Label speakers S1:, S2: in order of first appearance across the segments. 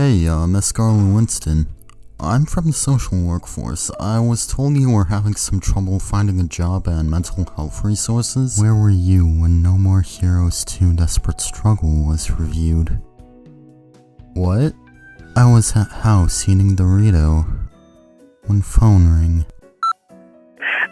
S1: Hey, Miss Scarlet Winston. I'm from the social workforce. I was told you were having some trouble finding a job and mental health resources. Where were you when No More Heroes 2 Desperate Struggle was reviewed? What? I was at house eating Dorito when phone rang.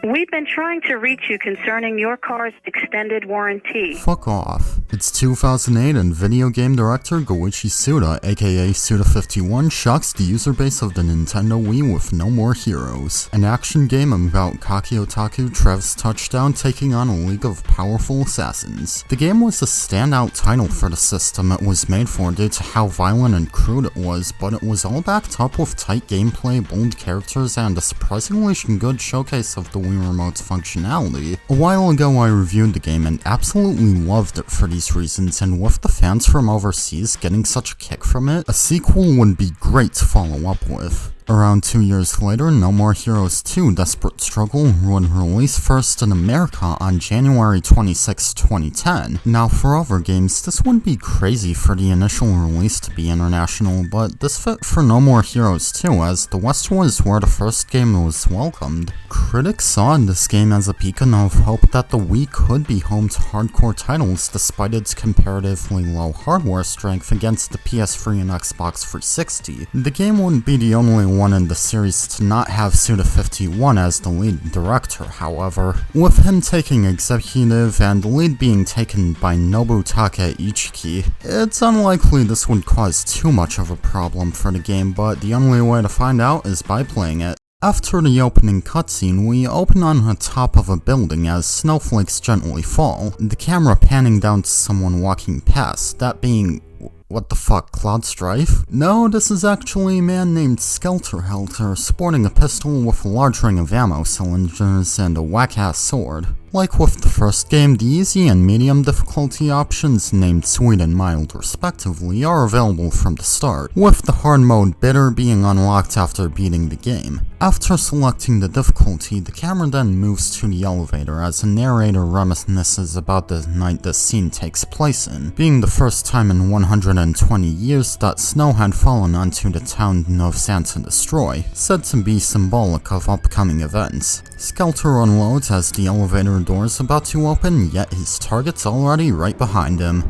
S2: We've been trying to reach you concerning your car's extended warranty.
S1: Fuck off. It's 2008 and video game director Goichi Suda, aka Suda51, shocks the user base of the Nintendo Wii with No More Heroes, an action game about Kaki Otaku Trev's Touchdown taking on a league of powerful assassins. The game was a standout title for the system it was made for due to how violent and crude it was, but it was all backed up with tight gameplay, bold characters, and a surprisingly good showcase of the Wii Remote's functionality. A while ago I reviewed the game and absolutely loved it for these reasons, and with the fans from overseas getting such a kick from it, a sequel would be great to follow up with. Around 2 years later, No More Heroes 2 Desperate Struggle would release first in America on January 26, 2010. Now for other games, this wouldn't be crazy for the initial release to be international, but this fit for No More Heroes 2 as the West was where the first game was welcomed. Critics saw this game as a beacon of hope that the Wii could be home to hardcore titles despite its comparatively low hardware strength against the PS3 and Xbox 360. The game wouldn't be the only one in the series to not have Suda51 as the lead director, however, with him taking executive and the lead being taken by Nobutaka Ichiki. It's unlikely this would cause too much of a problem for the game, but the only way to find out is by playing it. After the opening cutscene, we open on the top of a building as snowflakes gently fall, the camera panning down to someone walking past, that being... what the fuck, Cloud Strife? No, this is actually a man named Skelter Helter, sporting a pistol with a large ring of ammo cylinders and a whack-ass sword. Like with the first game, the easy and medium difficulty options, named sweet and mild respectively, are available from the start, with the hard mode bitter being unlocked after beating the game. After selecting the difficulty, the camera then moves to the elevator as a narrator reminisces about the night this scene takes place in, being the first time in 120 years that snow had fallen onto the town of Santa Destroy, said to be symbolic of upcoming events. Skelter unloads as the elevator door's about to open, yet his target's already right behind him.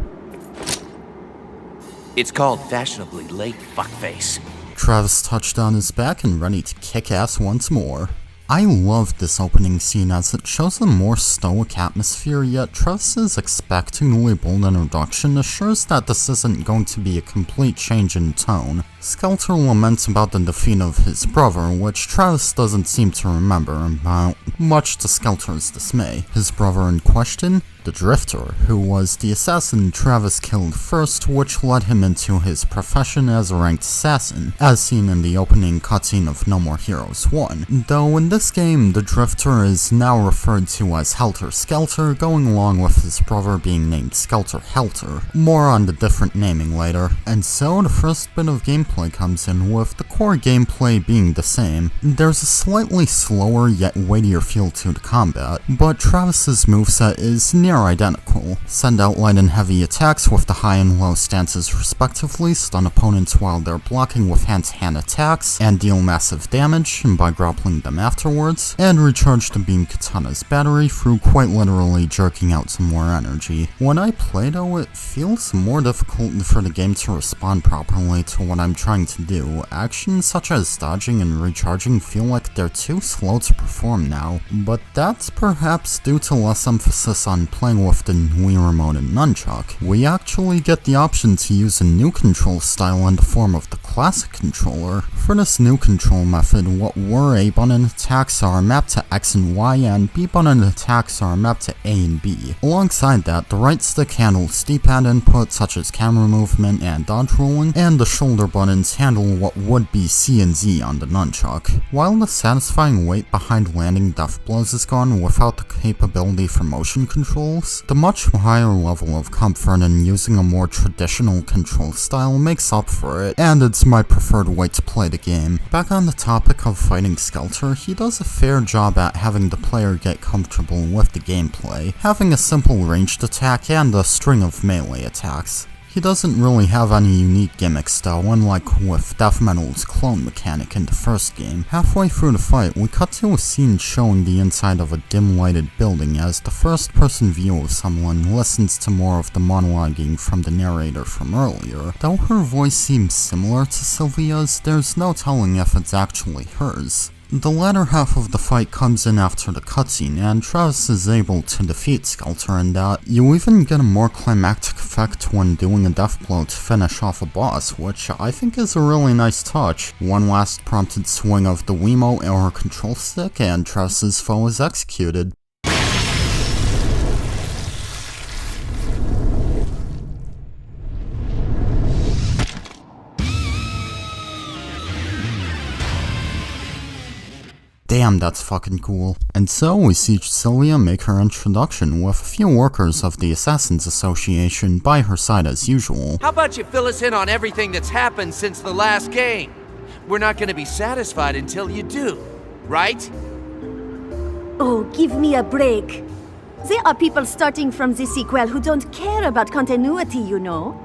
S3: It's called fashionably late fuckface.
S1: Travis Touchdown is back and ready to kick ass once more. I love this opening scene as it shows a more stoic atmosphere, yet Travis's expectantly bold introduction assures that this isn't going to be a complete change in tone. Skelter laments about the defeat of his brother, which Travis doesn't seem to remember about, much to Skelter's dismay. His brother in question? The Drifter, who was the assassin Travis killed first, which led him into his profession as a ranked assassin, as seen in the opening cutscene of No More Heroes 1. Though in this game, the Drifter is now referred to as Helter Skelter, going along with his brother being named Skelter Helter. More on the different naming later. And so the first bit of gameplay comes in, with the core gameplay being the same. There's a slightly slower yet weightier feel to the combat, but Travis's moveset is near identical. Send out light and heavy attacks with the high and low stances respectively, stun opponents while they're blocking with hand-to-hand attacks, and deal massive damage by grappling them afterwards, and recharge the beam katana's battery through quite literally jerking out some more energy. When I play though, it feels more difficult for the game to respond properly to what I'm trying to do. Actions such as dodging and recharging feel like they're too slow to perform now, but that's perhaps due to less emphasis on playing with the Wii Remote and Nunchuck. We actually get the option to use a new control style in the form of the classic controller. For this new control method, what were A button attacks are mapped to X and Y, and B button attacks are mapped to A and B. Alongside that, the right stick handles D-pad input such as camera movement and dodge rolling, and the shoulder buttons handle what would be C and Z on the Nunchuck. While the satisfying weight behind landing death blows is gone without the capability for motion control, the much higher level of comfort in using a more traditional control style makes up for it, and it's my preferred way to play the game. Back on the topic of fighting Skelter, he does a fair job at having the player get comfortable with the gameplay, having a simple ranged attack and a string of melee attacks. He doesn't really have any unique gimmicks though, unlike with Death Metal's clone mechanic in the first game. Halfway through the fight, we cut to a scene showing the inside of a dim-lighted building as the first-person view of someone listens to more of the monologuing from the narrator from earlier. Though her voice seems similar to Sylvia's, there's no telling if it's actually hers. The latter half of the fight comes in after the cutscene, and Travis is able to defeat Skelter in that. You even get a more climactic effect when doing a death blow to finish off a boss, which I think is a really nice touch. One last prompted swing of the Wiimote or control stick, and Travis's foe is executed. Damn, that's fucking cool. And so we see Sylvia make her introduction with a few workers of the Assassins Association by her side as usual.
S3: How about you fill us in on everything that's happened since the last game? We're not gonna be satisfied until you do, right?
S4: Oh, give me a break. There are people starting from the sequel who don't care about continuity, you know.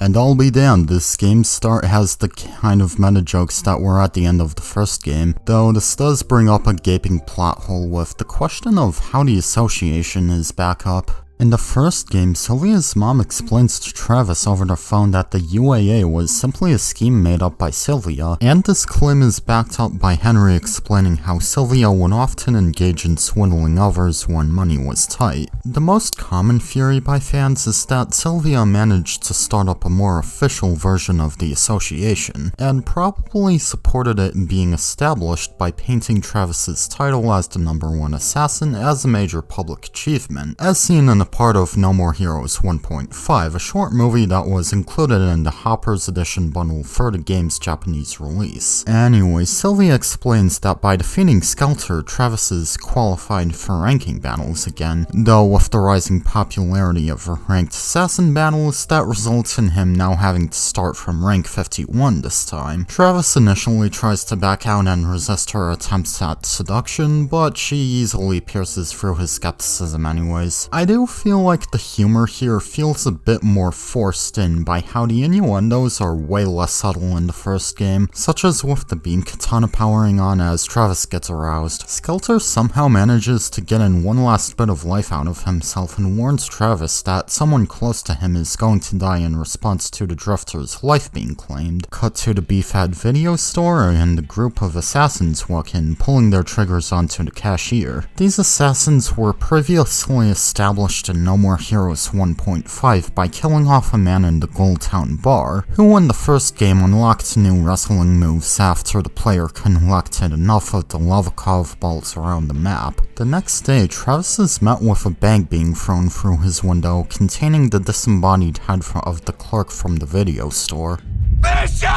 S1: And I'll be damned, this game's start has the kind of meta jokes that were at the end of the first game, though this does bring up a gaping plot hole with the question of how the association is back up. In the first game, Sylvia's mom explains to Travis over the phone that the UAA was simply a scheme made up by Sylvia, and this claim is backed up by Henry explaining how Sylvia would often engage in swindling others when money was tight. The most common theory by fans is that Sylvia managed to start up a more official version of the association, and probably supported it being established by painting Travis's title as the #1 assassin as a major public achievement, as seen in a part of No More Heroes 1.5, a short movie that was included in the Hopper's Edition bundle for the game's Japanese release. Anyway, Sylvia explains that by defeating Skelter, Travis is qualified for ranking battles again, though with the rising popularity of ranked assassin battles, that results in him now having to start from rank 51 this time. Travis initially tries to back out and resist her attempts at seduction, but she easily pierces through his skepticism anyways. I do feel like the humor here feels a bit more forced in by how the innuendos are way less subtle in the first game, such as with the beam katana powering on as Travis gets aroused. Skelter somehow manages to get in one last bit of life out of himself and warns Travis that someone close to him is going to die in response to the Drifter's life being claimed. Cut to the Beefhead video store and the group of assassins walk in, pulling their triggers onto the cashier. These assassins were previously established in No More Heroes 1.5 by killing off a man in the Gold Town bar, who in the first game unlocked new wrestling moves after the player collected enough of the Lovikov balls around the map. The next day, Travis is met with a bag being thrown through his window containing the disembodied head of the clerk from the video store. Bishop!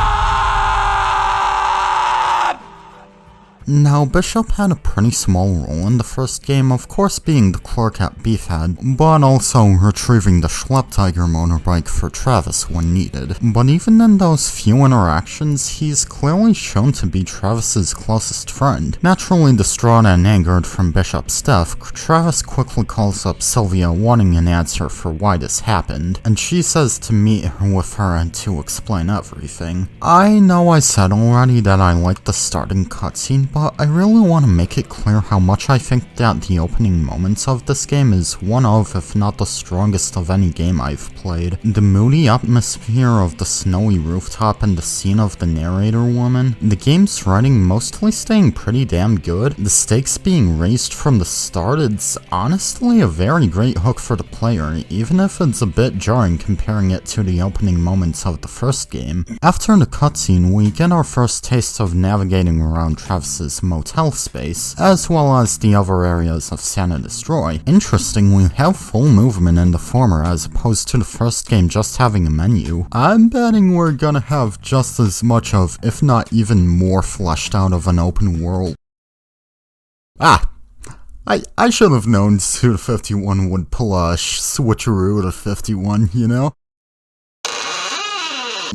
S1: Now, Bishop had a pretty small role in the first game, of course being the clerk at Beefhead, but also retrieving the Schlepp Tiger motorbike for Travis when needed. But even in those few interactions, he's clearly shown to be Travis's closest friend. Naturally distraught and angered from Bishop's death, Travis quickly calls up Sylvia wanting an answer for why this happened, and she says to meet with her and to explain everything. I know I said already that I like the starting cutscene, but I really want to make it clear how much I think that the opening moments of this game is one of, if not the strongest of any game I've played. The moody atmosphere of the snowy rooftop and the scene of the narrator woman, the game's writing mostly staying pretty damn good, the stakes being raised from the start, it's honestly a very great hook for the player, even if it's a bit jarring comparing it to the opening moments of the first game. After the cutscene, we get our first taste of navigating around Travis's motel space, as well as the other areas of Santa Destroy. Interestingly, we have full movement in the former as opposed to the first game just having a menu. I'm betting we're gonna have just as much of, if not even more fleshed out of an open world. I should have known Suda 51 would pull a switcheroo to 51, you know?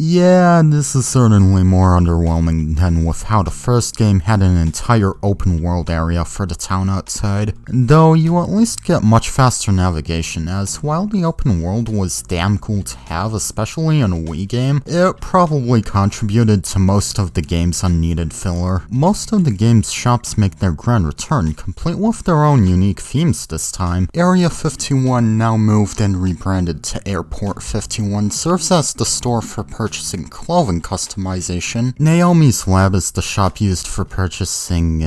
S1: Yeah, this is certainly more underwhelming than with how the first game had an entire open world area for the town outside. Though you at least get much faster navigation, as while the open world was damn cool to have, especially in a Wii game, it probably contributed to most of the game's unneeded filler. Most of the game's shops make their grand return, complete with their own unique themes this time. Area 51, now moved and rebranded to Airport 51, serves as the store for purchasing clothing customization. Naomi's Lab is the shop used for purchasing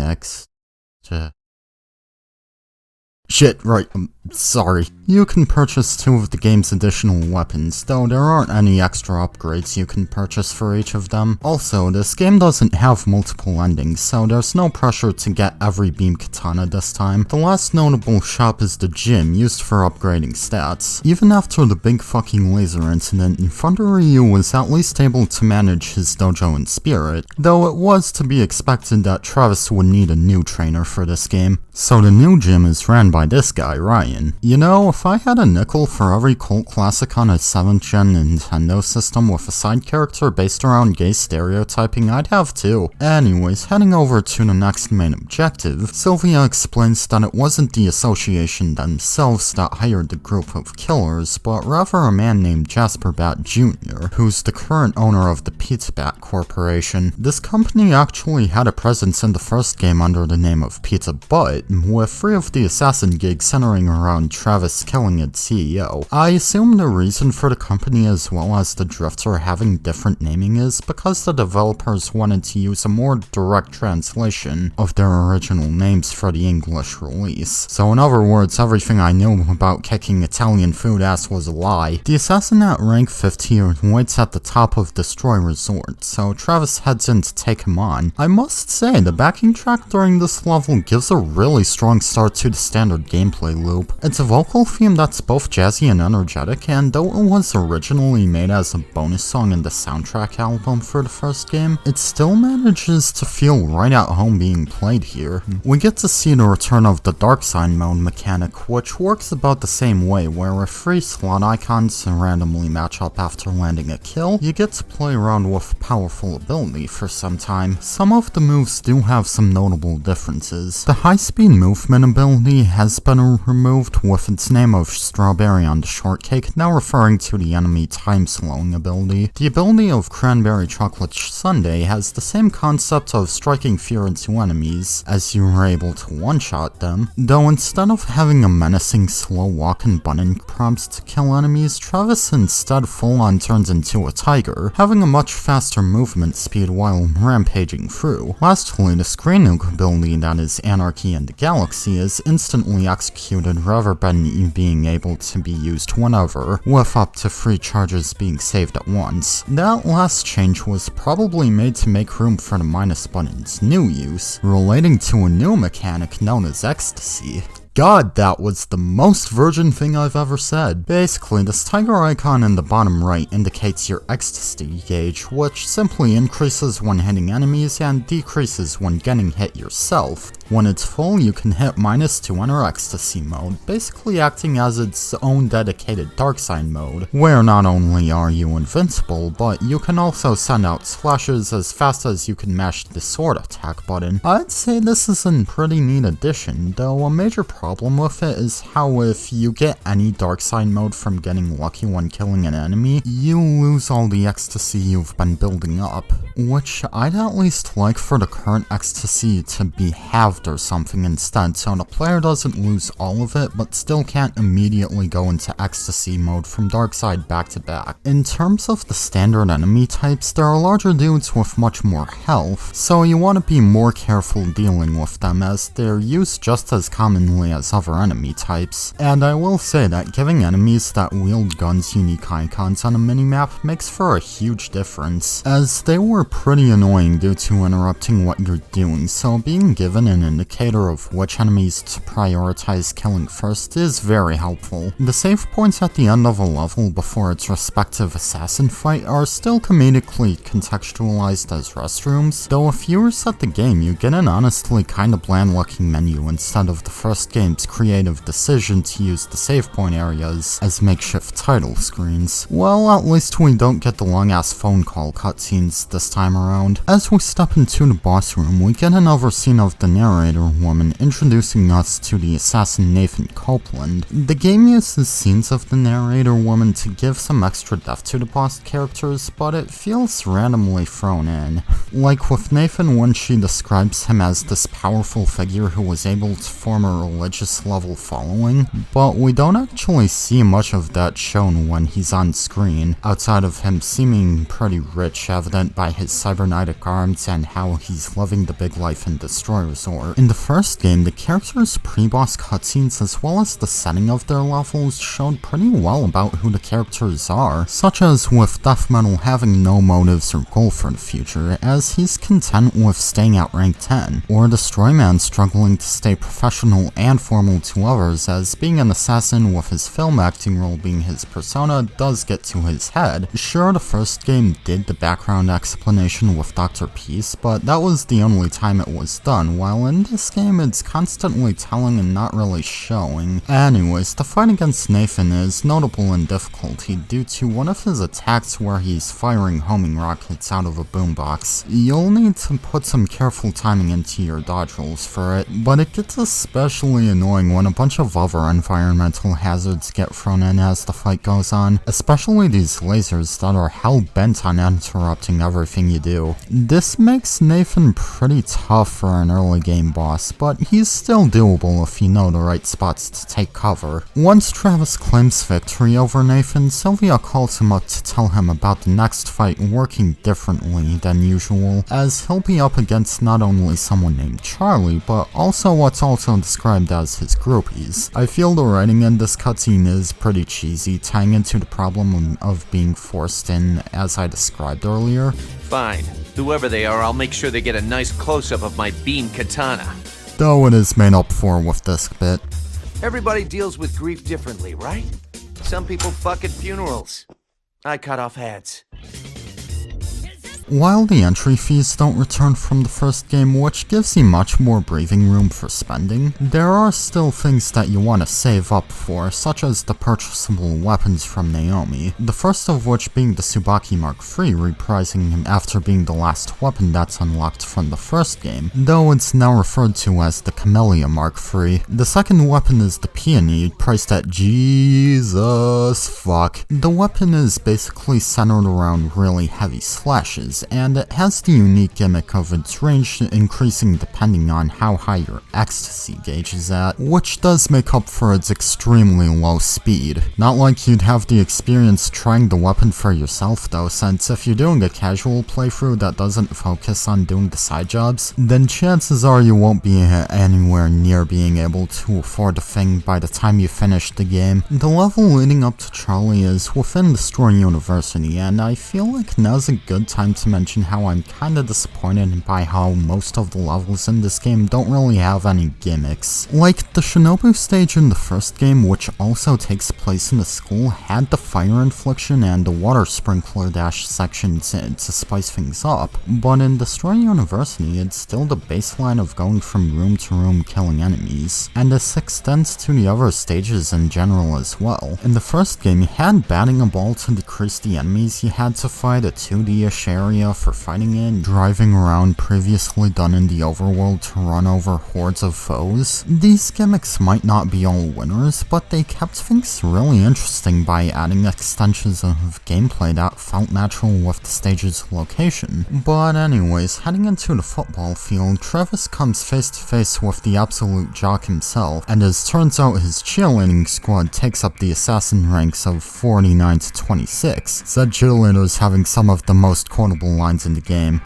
S1: Shit, right, sorry. You can purchase 2 of the game's additional weapons, though there aren't any extra upgrades you can purchase for each of them. Also, this game doesn't have multiple endings, so there's no pressure to get every beam katana this time. The last notable shop is the gym, used for upgrading stats. Even after the big fucking laser incident, Ryu was at least able to manage his dojo in spirit, though it was to be expected that Travis would need a new trainer for this game. So the new gym is ran by this guy, Ryan. You know, if I had a nickel for every cult classic on a 7th gen Nintendo system with a side character based around gay stereotyping, I'd have too. Anyways, heading over to the next main objective, Sylvia explains that it wasn't the association themselves that hired the group of killers, but rather a man named Jasper Batt Jr., who's the current owner of the Pizza Bat Corporation. This company actually had a presence in the first game under the name of Pizza Butt, with 3 of the assassin gigs centering around Travis killing its CEO. I assume the reason for the company as well as the Drifter having different naming is because the developers wanted to use a more direct translation of their original names for the English release. So in other words, everything I knew about kicking Italian food ass was a lie. The assassin at rank 50 waits at the top of Destroy Resort, so Travis heads in to take him on. I must say, the backing track during this level gives a really strong start to the standard gameplay loop. It's a vocal theme that's both jazzy and energetic, and though it was originally made as a bonus song in the soundtrack album for the first game, it still manages to feel right at home being played here. We get to see the return of the Dark Side mode mechanic, which works about the same way, where if 3 slot icons randomly match up after landing a kill, you get to play around with a powerful ability for some time. Some of the moves do have some notable differences. The high-speed movement ability has been removed, with its name of Strawberry on the shortcake now referring to the enemy time-slowing ability. The ability of Cranberry Chocolate Sundae has the same concept of striking fear into enemies, as you are able to one-shot them, though instead of having a menacing slow walk and button prompts to kill enemies, Travis instead full-on turns into a tiger, having a much faster movement speed while rampaging through. Lastly, the screen nuke ability that is Anarchy in the Galaxy is instantly executed rather than being able to be used whenever, with up to 3 charges being saved at once. That last change was probably made to make room for the minus button's new use, relating to a new mechanic known as ecstasy. God, that was the most virgin thing I've ever said. Basically, this tiger icon in the bottom right indicates your ecstasy gauge, which simply increases when hitting enemies and decreases when getting hit yourself. When it's full, you can hit -2 to enter ecstasy mode, basically acting as its own dedicated dark side mode, where not only are you invincible, but you can also send out slashes as fast as you can mash the sword attack button. I'd say this is a pretty neat addition, though a major problem with it is how if you get any dark side mode from getting lucky when killing an enemy, you lose all the ecstasy you've been building up, which I'd at least like for the current ecstasy to be halved or something instead, so the player doesn't lose all of it but still can't immediately go into ecstasy mode from dark side back to back. In terms of the standard enemy types, there are larger dudes with much more health, so you want to be more careful dealing with them as they're used just as commonly as other enemy types. And I will say that giving enemies that wield guns unique icons on a minimap makes for a huge difference, as they were pretty annoying due to interrupting what you're doing, so being given an indicator of which enemies to prioritize killing first is very helpful. The save points at the end of a level before its respective assassin fight are still comedically contextualized as restrooms, though if you reset the game, you get an honestly kinda bland looking menu instead of the first game's creative decision to use the save point areas as makeshift title screens. Well, at least we don't get the long ass phone call cutscenes this time around. As we step into the boss room, we get another scene of the narrator woman introducing us to the assassin Nathan Copeland. The game uses scenes of the narrator woman to give some extra depth to the boss characters, but it feels randomly thrown in. Like with Nathan when she describes him as this powerful figure who was able to form a religious level following, but we don't actually see much of that shown when he's on screen, outside of him seeming pretty rich, evident by his cybernetic arms and how he's living the big life in Destroy Resort. In the first game, the characters' pre-boss cutscenes as well as the setting of their levels showed pretty well about who the characters are, such as with Death Metal having no motives or goal for the future, as he's content with staying at rank 10, or Destroyman struggling to stay professional and formal to others, as being an assassin with his film acting role being his persona does get to his head. Sure, the first game did the background explanation with Dr. Peace, but that was the only time it was done, while in this game it's constantly telling and not really showing. Anyways, the fight against Nathan is notable in difficulty due to one of his attacks where he's firing homing rockets out of a boombox. You'll need to put some careful timing into your dodge rolls for it, but it gets especially annoying when a bunch of other environmental hazards get thrown in as the fight goes on, especially these lasers that are hell-bent on interrupting everything you do. This makes Nathan pretty tough for an early game boss, but he's still doable if you know the right spots to take cover. Once Travis claims victory over Nathan, Sylvia calls him up to tell him about the next fight working differently than usual, as he'll be up against not only someone named Charlie, but also what's also described as his groupies. I feel the writing in this cutscene is pretty cheesy, tying into the problem of being forced in, as I described earlier.
S3: Fine. Whoever they are, I'll make sure they get a nice close-up of my beam katana.
S1: Though it is made up for with this bit.
S3: Everybody deals with grief differently, right? Some people fuck at funerals. I cut off heads.
S1: While the entry fees don't return from the first game, which gives you much more breathing room for spending, there are still things that you want to save up for, such as the purchasable weapons from Naomi, the first of which being the Tsubaki Mark III, reprising him after being the last weapon that's unlocked from the first game, though it's now referred to as the Camellia Mark III. The second weapon is the Peony, priced at Jesus fuck. The weapon is basically centered around really heavy slashes, and it has the unique gimmick of its range increasing depending on how high your ecstasy gauge is at, which does make up for its extremely low speed. Not like you'd have the experience trying the weapon for yourself though, since if you're doing a casual playthrough that doesn't focus on doing the side jobs, then chances are you won't be anywhere near being able to afford the thing by the time you finish the game. The level leading up to Charlie is within Destroy University, and I feel like now's a good time to mention how I'm kinda disappointed by how most of the levels in this game don't really have any gimmicks. Like, the Shinobu stage in the first game, which also takes place in a school, had the fire infliction and the water sprinkler dash sections to spice things up, but in Destroy University it's still the baseline of going from room to room killing enemies, and this extends to the other stages in general as well. In the first game, you had batting a ball to decrease the enemies you had to fight, a 2D-ish area for fighting in, driving around previously done in the overworld to run over hordes of foes. These gimmicks might not be all winners, but they kept things really interesting by adding extensions of gameplay that felt natural with the stage's location. But anyways, heading into the football field, Travis comes face to face with the absolute jock himself, and as turns out his cheerleading squad takes up the assassin ranks of 49 to 26, said cheerleaders having some of the most quotable lines in the game.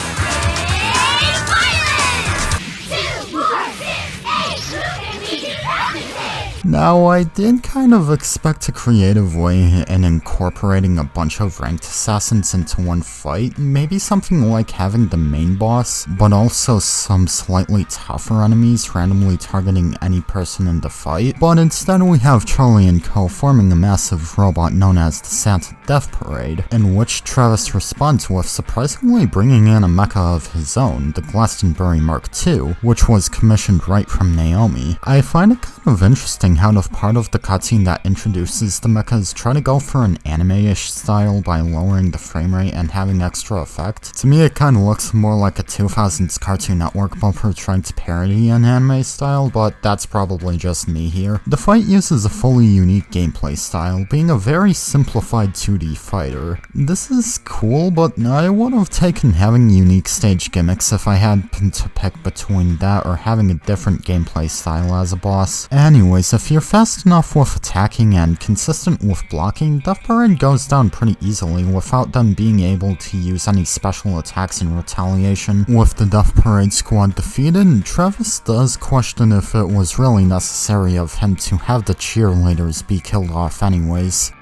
S1: Now, I did kind of expect a creative way in incorporating a bunch of ranked assassins into one fight, maybe something like having the main boss, but also some slightly tougher enemies randomly targeting any person in the fight, but instead we have Charlie and Co. forming a massive robot known as the Santa Death Parade, in which Travis responds with surprisingly bringing in a mecha of his own, the Glastonbury Mark II, which was commissioned right from Naomi. I find it kind of interesting how the part of the cutscene that introduces the mechas try to go for an anime-ish style by lowering the frame rate and having extra effect. To me, it kind of looks more like a 2000s Cartoon Network bumper trying to parody an anime style, but that's probably just me here. The fight uses a fully unique gameplay style, being a very simplified 2D fighter. This is cool, but I would have taken having unique stage gimmicks if I had to pick between that or having a different gameplay style as a boss. Anyways, if you're fast enough with attacking and consistent with blocking, Death Parade goes down pretty easily without them being able to use any special attacks in retaliation. With the Death Parade squad defeated, Travis does question if it was really necessary of him to have the cheerleaders be killed off anyways.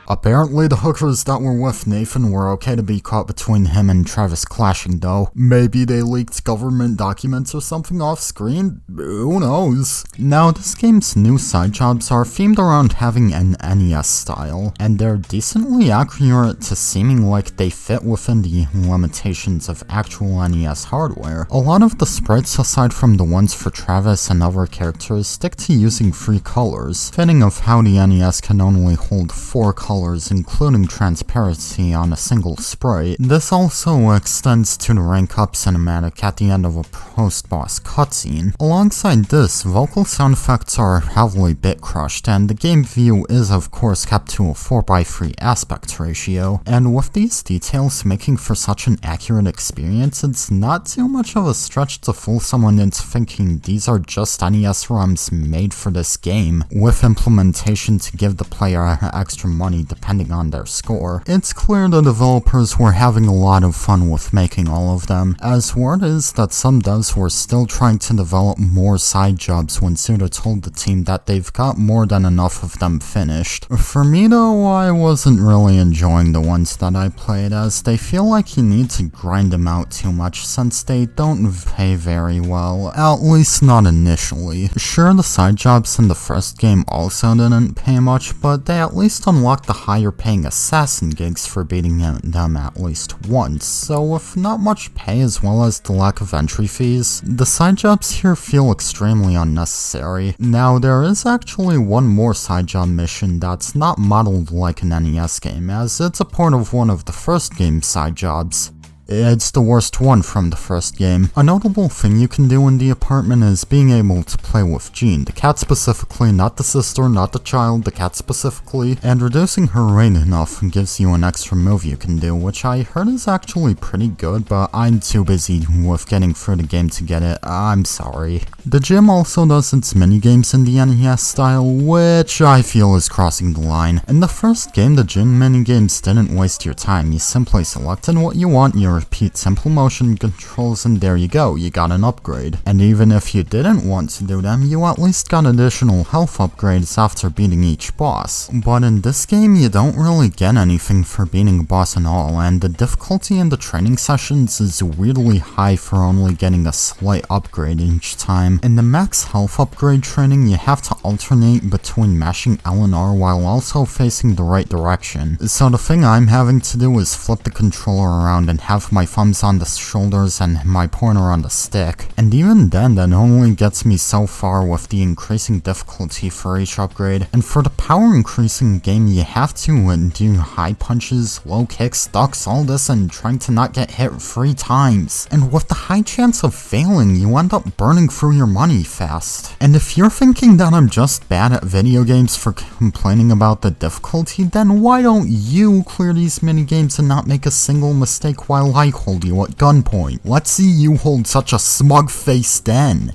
S1: Apparently the hookers that were with Nathan were okay to be caught between him and Travis clashing though. Maybe they leaked government documents or something off screen? Who knows? Now this game's new side jobs are themed around having an NES style, and they're decently accurate to seeming like they fit within the limitations of actual NES hardware. A lot of the sprites aside from the ones for Travis and other characters stick to using 3 colors, fitting of how the NES can only hold 4 colors including transparency on a single sprite. This also extends to the rank up cinematic at the end of a post-boss cutscene. Alongside this, vocal sound effects are heavily bit crushed, and the game view is of course kept to a 4:3 aspect ratio, and with these details making for such an accurate experience, it's not too much of a stretch to fool someone into thinking these are just NES ROMs made for this game, with implementation to give the player extra money depending on their score. It's clear the developers were having a lot of fun with making all of them, as word is that some devs were still trying to develop more side jobs when Subuta told the team that they've got more than enough of them finished. For me though, I wasn't really enjoying the ones that I played, as they feel like you need to grind them out too much since they don't pay very well, at least not initially. Sure, the side jobs in the first game also didn't pay much, but they at least unlocked the higher paying assassin gigs for beating them at least once, so with not much pay as well as the lack of entry fees, the side jobs here feel extremely unnecessary. Now there is actually one more side job mission that's not modeled like an NES game, as it's a part of one of the first game's side jobs. It's the worst one from the first game. A notable thing you can do in the apartment is being able to play with Jean, the cat specifically, not the sister, not the child, the cat specifically, and reducing her rate enough gives you an extra move you can do, which I heard is actually pretty good, but I'm too busy with getting through the game to get it. I'm sorry. The gym also does its minigames in the NES style, which I feel is crossing the line. In the first game, the gym minigames didn't waste your time. You simply selected what you want, you repeat simple motion controls, and there you go, you got an upgrade. And even if you didn't want to do them, you at least got additional health upgrades after beating each boss. But in this game, you don't really get anything for beating a boss at all, and the difficulty in the training sessions is weirdly high for only getting a slight upgrade each time. In the max health upgrade training, you have to alternate between mashing L and R while also facing the right direction. So the thing I'm having to do is flip the controller around and have my thumbs on the shoulders and my pointer on the stick. And even then, that only gets me so far with the increasing difficulty for each upgrade. And for the power increasing game, you have to do high punches, low kicks, ducks, all this, and trying to not get hit 3 times. And with the high chance of failing, you end up burning through your money fast. And if you're thinking that I'm just bad at video games for complaining about the difficulty, then why don't you clear these minigames and not make a single mistake while I hold you at gunpoint. Let's see you hold such a smug face then.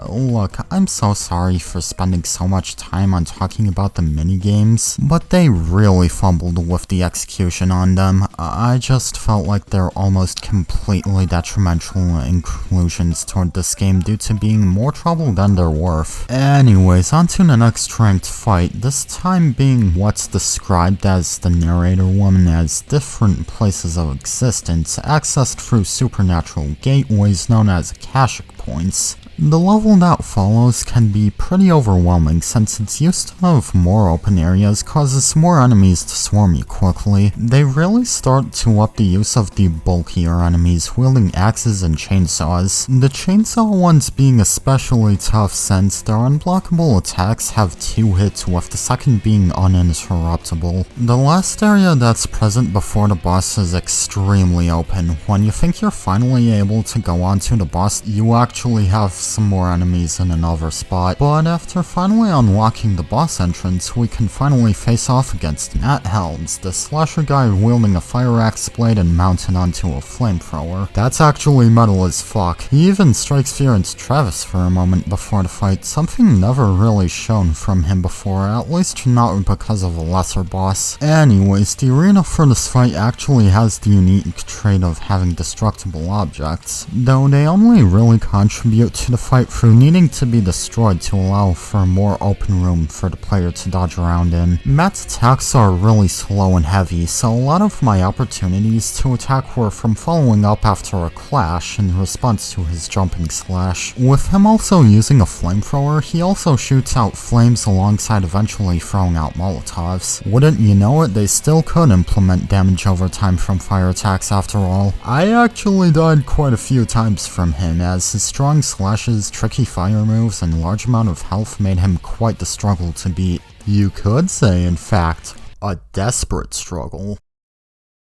S1: Look, I'm so sorry for spending so much time on talking about the minigames, but they really fumbled with the execution on them. I just felt like they're almost completely detrimental inclusions toward this game due to being more trouble than they're worth. Anyways, on to the next ranked fight, this time being what's described as the narrator woman as different places of existence accessed through supernatural gateways known as Akashic points. The level that follows can be pretty overwhelming since its use of more open areas causes more enemies to swarm you quickly. They really start to up the use of the bulkier enemies wielding axes and chainsaws, the chainsaw ones being especially tough since their unblockable attacks have 2 hits with the second being uninterruptible. The last area that's present before the boss is extremely open. When you think you're finally able to go onto the boss, you actually have some more enemies in another spot, but after finally unlocking the boss entrance, we can finally face off against N.M.H, the slasher guy wielding a fire axe blade and mounted onto a flamethrower. That's actually metal as fuck. He even strikes fear into Travis for a moment before the fight, something never really shown from him before, at least not because of a lesser boss. Anyways, the arena for this fight actually has the unique trait of having destructible objects, though they only really contribute to the fight through needing to be destroyed to allow for more open room for the player to dodge around in. Batt's attacks are really slow and heavy, so a lot of my opportunities to attack were from following up after a clash in response to his jumping slash. With him also using a flamethrower, he also shoots out flames alongside eventually throwing out Molotovs. Wouldn't you know it, they still could implement damage over time from fire attacks after all. I actually died quite a few times from him, as his strong slashes, tricky fire moves, and large amount of health made him quite the struggle to beat. You could say, in fact, a desperate struggle.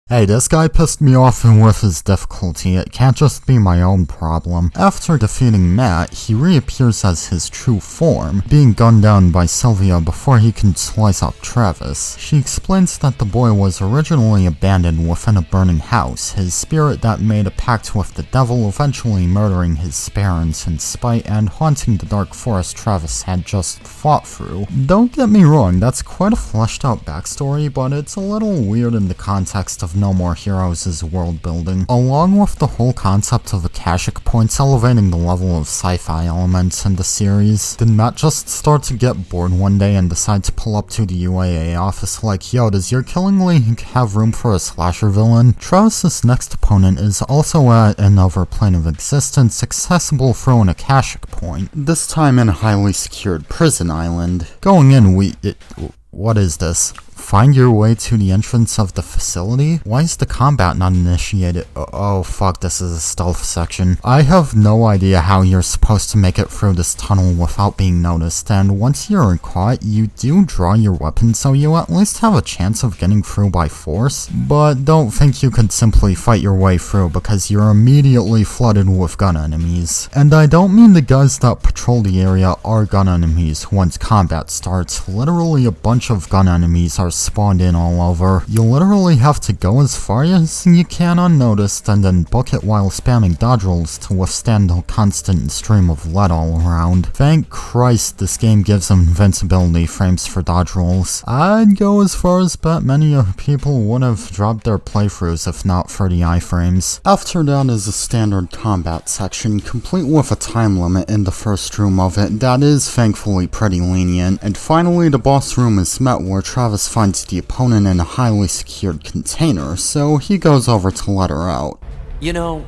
S1: Hey, this guy pissed me off with his difficulty, it can't just be my own problem. After defeating Matt, he reappears as his true form, being gunned down by Sylvia before he can slice up Travis. She explains that the boy was originally abandoned within a burning house, his spirit that made a pact with the devil, eventually murdering his parents in spite and haunting the dark forest Travis had just fought through. Don't get me wrong, that's quite a fleshed out backstory, but it's a little weird in the context of No More Heroes' world building, along with the whole concept of Akashic points elevating the level of sci-fi elements in the series. Did Matt just start to get bored one day and decide to pull up to the UAA office like, yo, does your Killing League have room for a slasher villain? Travis' next opponent is also at another plane of existence accessible through an Akashic point, this time in a highly secured prison island. Going in, what is this? Find your way to the entrance of the facility? Why is the combat not initiated? Oh fuck, this is a stealth section. I have no idea how you're supposed to make it through this tunnel without being noticed, and once you're caught, you do draw your weapon so you at least have a chance of getting through by force, but don't think you could simply fight your way through because you're immediately flooded with gun enemies. And I don't mean the guys that patrol the area are gun enemies once combat starts. Literally a bunch of gun enemies are spawned in all over. You literally have to go as far as you can unnoticed and then book it while spamming dodge rolls to withstand the constant stream of lead all around. Thank Christ this game gives invincibility frames for dodge rolls. I'd go as far as bet many people would have dropped their playthroughs if not for the iframes. After that is a standard combat section, complete with a time limit in the first room of it that is thankfully pretty lenient, and finally the boss room is met where Travis finds the opponent in a highly secured container, so he goes over to let her out.
S3: You know,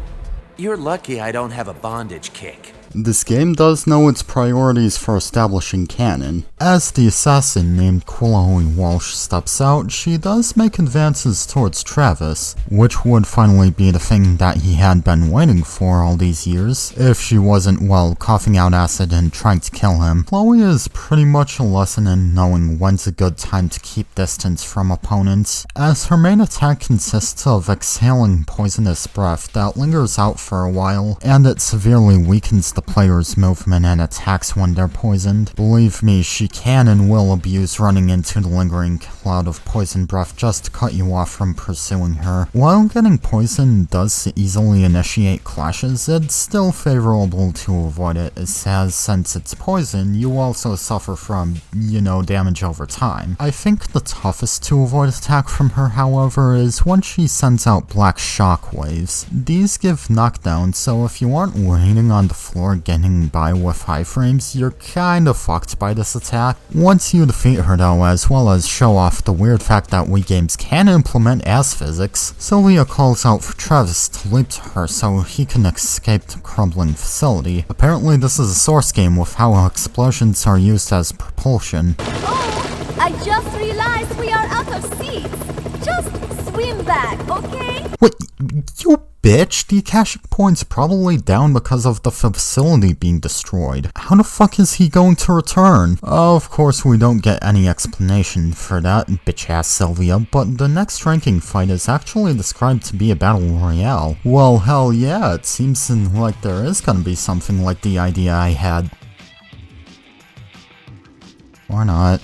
S3: you're lucky I don't have a bondage kick.
S1: This game does know its priorities for establishing canon. As the assassin named Chloe Walsh steps out, she does make advances towards Travis, which would finally be the thing that he had been waiting for all these years, if she wasn't, well, coughing out acid and trying to kill him. Chloe is pretty much a lesson in knowing when's a good time to keep distance from opponents, as her main attack consists of exhaling poisonous breath that lingers out for a while, and it severely weakens the player's movement and attacks when they're poisoned. Believe me, she can and will abuse running into the lingering cloud of poison breath just to cut you off from pursuing her. While getting poisoned does easily initiate clashes, it's still favorable to avoid it, as since it's poison, you also suffer from, damage over time. I think the toughest to avoid attack from her, however, is when she sends out black shockwaves. These give knockdown, so if you aren't waiting on the floor getting by with high frames, you're kinda fucked by this attack. Once you defeat her though, as well as show off the weird fact that Wii games can implement as physics, Sylvia calls out for Travis to leap to her so he can escape the crumbling facility. Apparently this is a Source game with how explosions are used as propulsion.
S4: Oh, I just realized we are out of seats. Just swim back, okay?
S1: Wait, you bitch, the Akashic Point's probably down because of the facility being destroyed. How the fuck is he going to return? Of course we don't get any explanation for that, bitch-ass Sylvia, but the next ranking fight is actually described to be a battle royale. Well, hell yeah, it seems like there is gonna be something like the idea I had. Or not.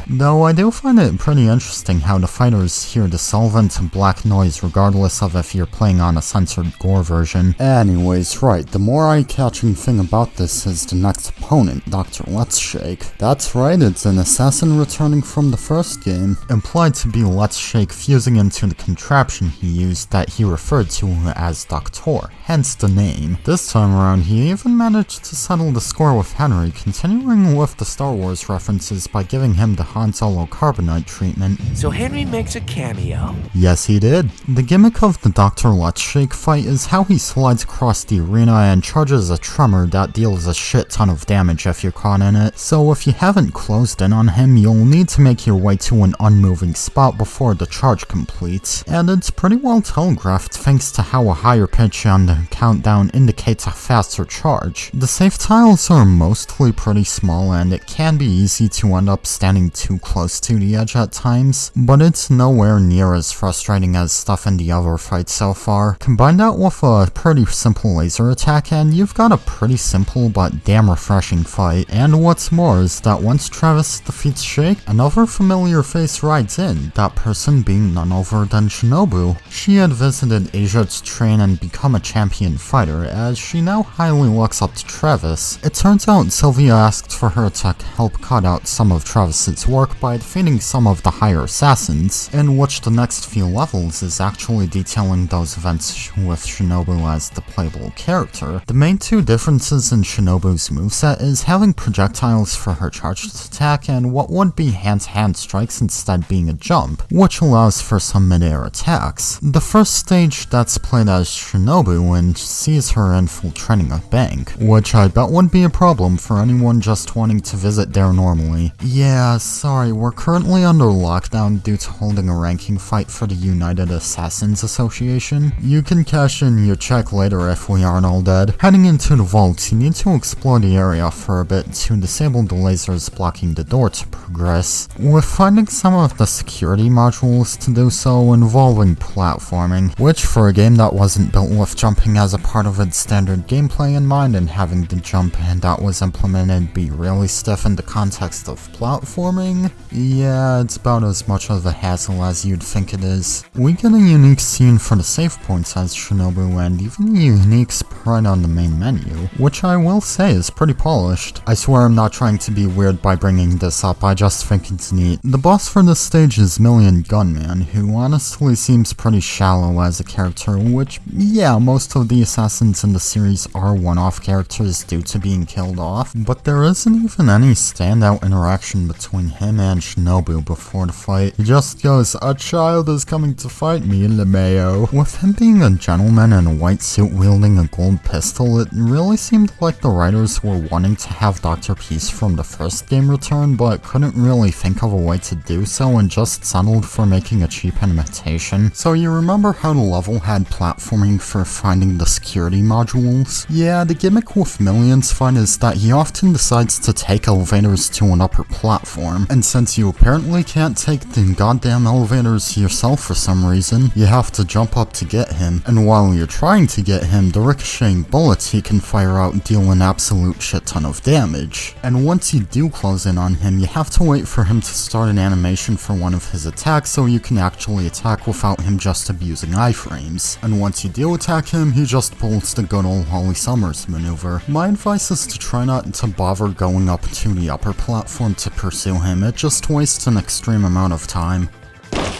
S1: Though I do find it pretty interesting how the fighters hear the solvent black noise regardless of if you're playing on a censored gore version. Anyways, right, the more eye-catching thing about this is the next opponent, Dr. Let's Shake. That's right, it's an assassin returning from the first game, implied to be Let's Shake fusing into the contraption he used that he referred to as Doctor, hence the name. This time around he even managed to settle the score with Henry, continuing with the Star Wars references by giving him the Han Solo carbonite treatment.
S3: So Henry makes a cameo?
S1: Yes, he did. The gimmick of the Dr. Let's Shake fight is how he slides across the arena and charges a tremor that deals a shit ton of damage if you're caught in it. So if you haven't closed in on him, you'll need to make your way to an unmoving spot before the charge completes. And it's pretty well telegraphed thanks to how a higher pitch on the countdown indicates a faster charge. The save tiles are mostly pretty small and it can be easy to end up standing too close to the edge at times, but it's nowhere near as frustrating as stuff in the other fights so far. Combine that with a pretty simple laser attack and you've got a pretty simple but damn refreshing fight. And what's more is that once Travis defeats Shake, another familiar face rides in, that person being none other than Shinobu. She had visited Asia to train and become a champion fighter, as she now highly looks up to Travis. It turns out Sylvia asked for her to help cut out some of Travis's work by defeating some of the higher assassins, in which the next few levels is actually detailing those events with Shinobu as the playable character. The main two differences in Shinobu's moveset is having projectiles for her charged attack and what would be hand-to-hand strikes instead being a jump, which allows for some mid-air attacks. The first stage that's played as Shinobu and sees her infiltrating a bank, which I bet would be a problem for anyone just wanting to visit there normally. Yeah, sorry, we're currently under lockdown due to holding a ranking fight for the United Assassins Association. You can cash in your check later if we aren't all dead. Heading into the vault, you need to explore the area for a bit to disable the lasers blocking the door to progress, with finding some of the security modules to do so involving platforming, which for a game that wasn't built with jumping as a part of its standard gameplay in mind and having the jump that was implemented be really stiff in the context of platforming, yeah, it's about as much of a hassle as you'd think it is. We get a unique scene for the save points as Shinobu and even a unique sprite on the main menu, which I will say is pretty polished. I swear I'm not trying to be weird by bringing this up, I just think it's neat. The boss for this stage is Million Gunman, who honestly seems pretty shallow as a character, which, yeah, most of the assassins in the series are one-off characters due to being killed off, but there isn't even any standout interaction between him and Shinobu before the fight. He just goes, "A child is coming to fight me in LeMayo." With him being a gentleman in a white suit wielding a gold pistol, it really seemed like the writers were wanting to have Dr. Peace from the first game return, but couldn't really think of a way to do so and just settled for making a cheap imitation. So you remember how the level had platforming for finding the security modules? Yeah, the gimmick with Million's fight is that he often decides to take elevators to an upper platform platform, and since you apparently can't take the goddamn elevators yourself for some reason, you have to jump up to get him, and while you're trying to get him, the ricocheting bullets he can fire out deal an absolute shit ton of damage. And once you do close in on him, you have to wait for him to start an animation for one of his attacks so you can actually attack without him just abusing iframes. And once you do attack him, he just pulls the good old Holly Summers maneuver. My advice is to try not to bother going up to the upper platform to pursue him, it just wastes an extreme amount of time.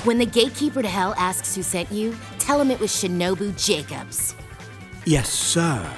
S5: When the gatekeeper to hell asks who sent you, tell him it was Shinobu Jacobs.
S6: Yes, sir.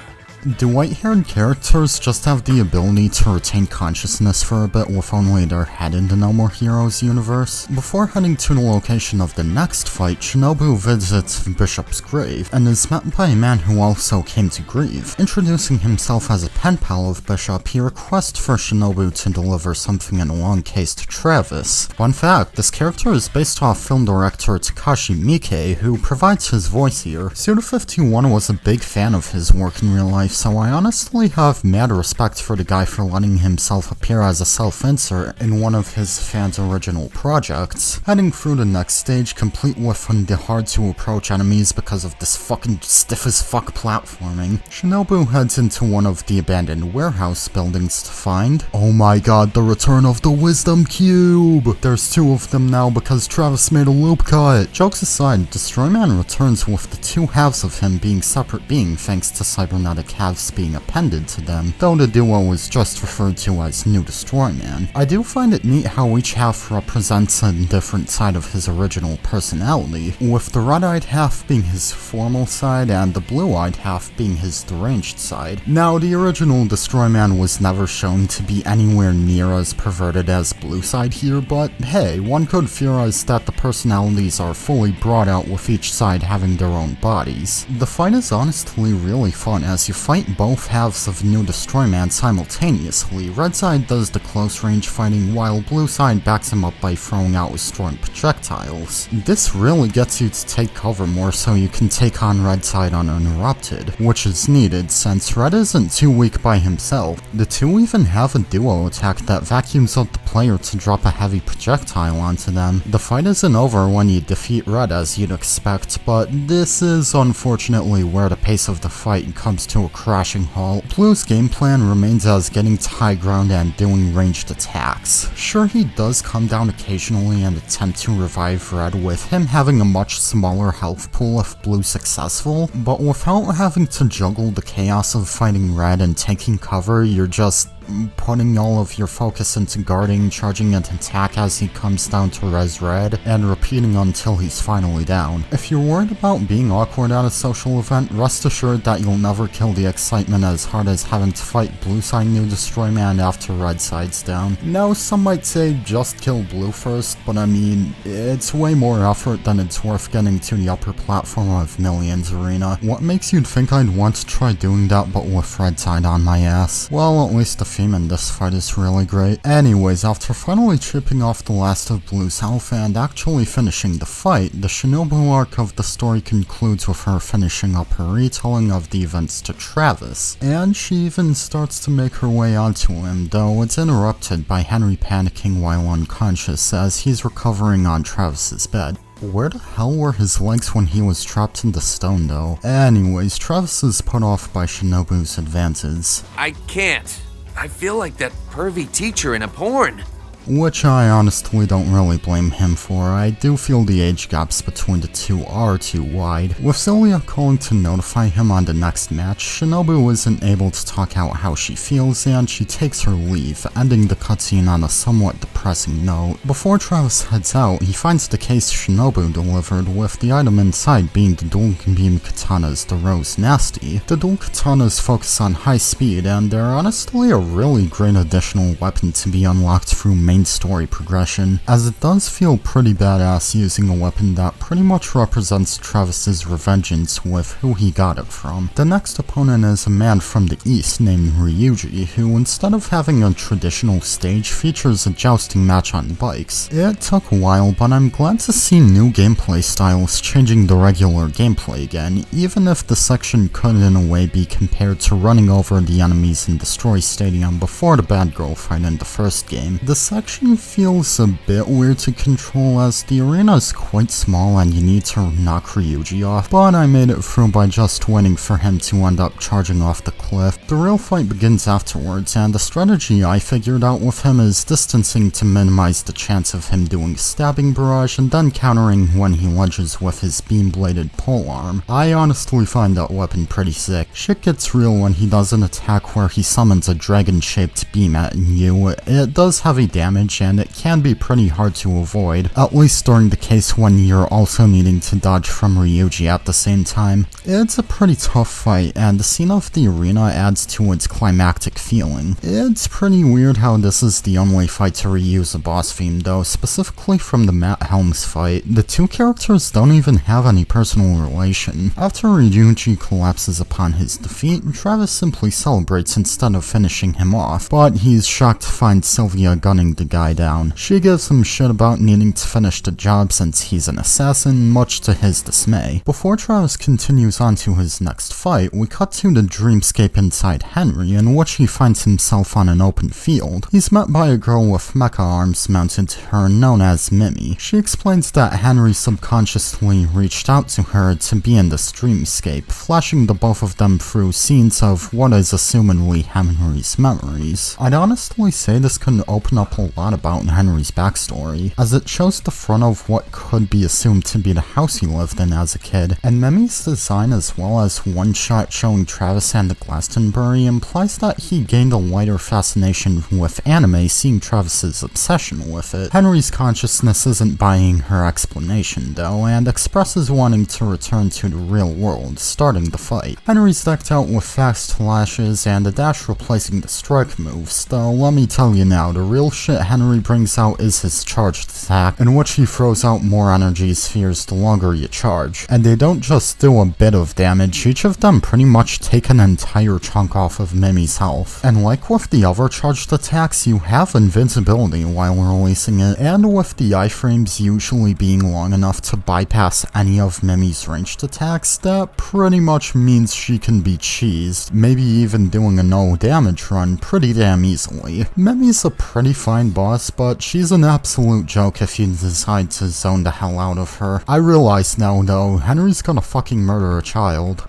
S1: Do white-haired characters just have the ability to retain consciousness for a bit with only their head in the No More Heroes universe? Before heading to the location of the next fight, Shinobu visits Bishop's grave, and is met by a man who also came to grieve. Introducing himself as a pen pal of Bishop, he requests for Shinobu to deliver something in a long case to Travis. Fun fact, this character is based off film director Takashi Miike, who provides his voice here. Suda51 was a big fan of his work in real life, so I honestly have mad respect for the guy for letting himself appear as a self-insert in one of his fans' original projects. Heading through the next stage, complete with the hard-to-approach enemies because of this fucking stiff-as-fuck platforming, Shinobu heads into one of the abandoned warehouse buildings to find, oh my god, the return of the Wisdom Cube! There's 2 of them now because Travis made a loop cut! Jokes aside, Destroyman returns with the 2 halves of him being separate beings thanks to cybernetic halves being appended to them, though the duo is just referred to as New Destroyman. I do find it neat how each half represents a different side of his original personality, with the red-eyed half being his formal side and the blue-eyed half being his deranged side. Now, the original Destroyman was never shown to be anywhere near as perverted as Blue Side here, but hey, one could theorize that the personalities are fully brought out with each side having their own bodies. The fight is honestly really fun as you fight both halves of New Destroyman simultaneously. Red side does the close range fighting while blue side backs him up by throwing out destroying projectiles. This really gets you to take cover more so you can take on red side uninterrupted, which is needed since red isn't too weak by himself. The 2 even have a duo attack that vacuums out the player to drop a heavy projectile onto them. The fight isn't over when you defeat red as you'd expect, but this is unfortunately where the pace of the fight comes to a crashing halt. Blue's game plan remains as getting to high ground and doing ranged attacks. Sure, he does come down occasionally and attempt to revive red, with him having a much smaller health pool if blue successful, but without having to juggle the chaos of fighting red and taking cover, you're just putting all of your focus into guarding, charging an attack as he comes down to res red, and repeating until he's finally down. If you're worried about being awkward at a social event, rest assured that you'll never kill the excitement as hard as having to fight blue side New Destroyman after red side's down. Now, some might say just kill blue first, but I mean, it's way more effort than it's worth getting to the upper platform of Millions Arena. What makes you think I'd want to try doing that but with red side on my ass? Well, at least the theme in this fight is really great. Anyways, after finally chipping off the last of Blue's health and actually finishing the fight, the Shinobu arc of the story concludes with her finishing up her retelling of the events to Travis, and she even starts to make her way onto him, though it's interrupted by Henry panicking while unconscious as he's recovering on Travis's bed. Where the hell were his legs when he was trapped in the stone though? Anyways, Travis is put off by Shinobu's advances.
S3: I can't. I feel like that pervy teacher in a porn.
S1: Which I honestly don't really blame him for. I do feel the age gaps between the 2 are too wide. With Celia calling to notify him on the next match, Shinobu isn't able to talk out how she feels and she takes her leave, ending the cutscene on a somewhat depressing note. Before Travis heads out, he finds the case Shinobu delivered, with the item inside being the dual beam katanas the Rose Nasty. The dual katanas focus on high speed and they're honestly a really great additional weapon to be unlocked through main story progression, as it does feel pretty badass using a weapon that pretty much represents Travis's revengeance with who he got it from. The next opponent is a man from the east named Ryuji, who instead of having a traditional stage features a jousting match on bikes. It took a while, but I'm glad to see new gameplay styles changing the regular gameplay again, even if the section could in a way be compared to running over the enemies in Destroy Stadium before the bad girl fight in the first game. The section actually feels a bit weird to control as the arena is quite small and you need to knock Ryuji off, but I made it through by just waiting for him to end up charging off the cliff. The real fight begins afterwards, and the strategy I figured out with him is distancing to minimize the chance of him doing stabbing barrage and then countering when he lunges with his beam-bladed polearm. I honestly find that weapon pretty sick. Shit gets real when he does an attack where he summons a dragon-shaped beam at you. It does heavy damage and it can be pretty hard to avoid, at least during the case when you're also needing to dodge from Ryuji at the same time. It's a pretty tough fight, and the scene of the arena adds to its climactic feeling. It's pretty weird how this is the only fight to reuse a boss theme though, specifically from the Matt Helms fight. The two characters don't even have any personal relation. After Ryuji collapses upon his defeat, Travis simply celebrates instead of finishing him off, but he's shocked to find Sylvia gunning the guy down. She gives him shit about needing to finish the job since he's an assassin, much to his dismay. Before Travis continues on to his next fight, we cut to the dreamscape inside Henry, in which he finds himself on an open field. He's met by a girl with mecha arms mounted to her known as Mimi. She explains that Henry subconsciously reached out to her to be in this dreamscape, flashing the both of them through scenes of what is assumedly Henry's memories. I'd honestly say this could open up a lot about Henry's backstory, as it shows the front of what could be assumed to be the house he lived in as a kid, and Mimi's design as well as one shot showing Travis and the Glastonbury implies that he gained a wider fascination with anime, seeing Travis's obsession with it. Henry's consciousness isn't buying her explanation though, and expresses wanting to return to the real world, starting the fight. Henry's decked out with fast flashes and a dash replacing the strike moves, though let me tell you now, the real shit Henry brings out is his charged attack, in which he throws out more energy spheres the longer you charge. And they don't just do a bit of damage, each of them pretty much take an entire chunk off of Mimi's health. And like with the other charged attacks, you have invincibility while releasing it, and with the iframes usually being long enough to bypass any of Mimi's ranged attacks, that pretty much means she can be cheesed, maybe even doing a no damage run pretty damn easily. Mimi's a pretty fine boss, but she's an absolute joke if you decide to zone the hell out of her. I realize now though, Henry's gonna fucking murder a child.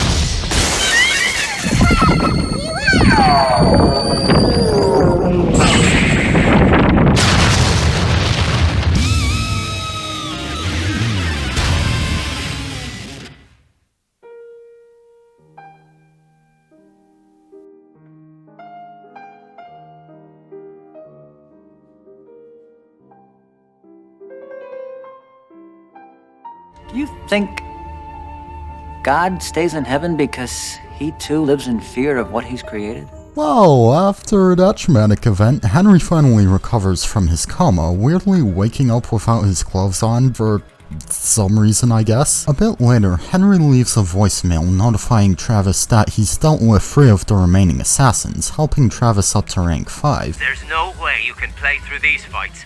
S7: Do you think God stays in heaven because he too lives in fear of what he's created?
S1: Well, after that traumatic event, Henry finally recovers from his coma, weirdly waking up without his clothes on for some reason, I guess. A bit later, Henry leaves a voicemail notifying Travis that he's dealt with 3 of the remaining assassins, helping Travis up to rank 5.
S8: There's no way you can play through these fights.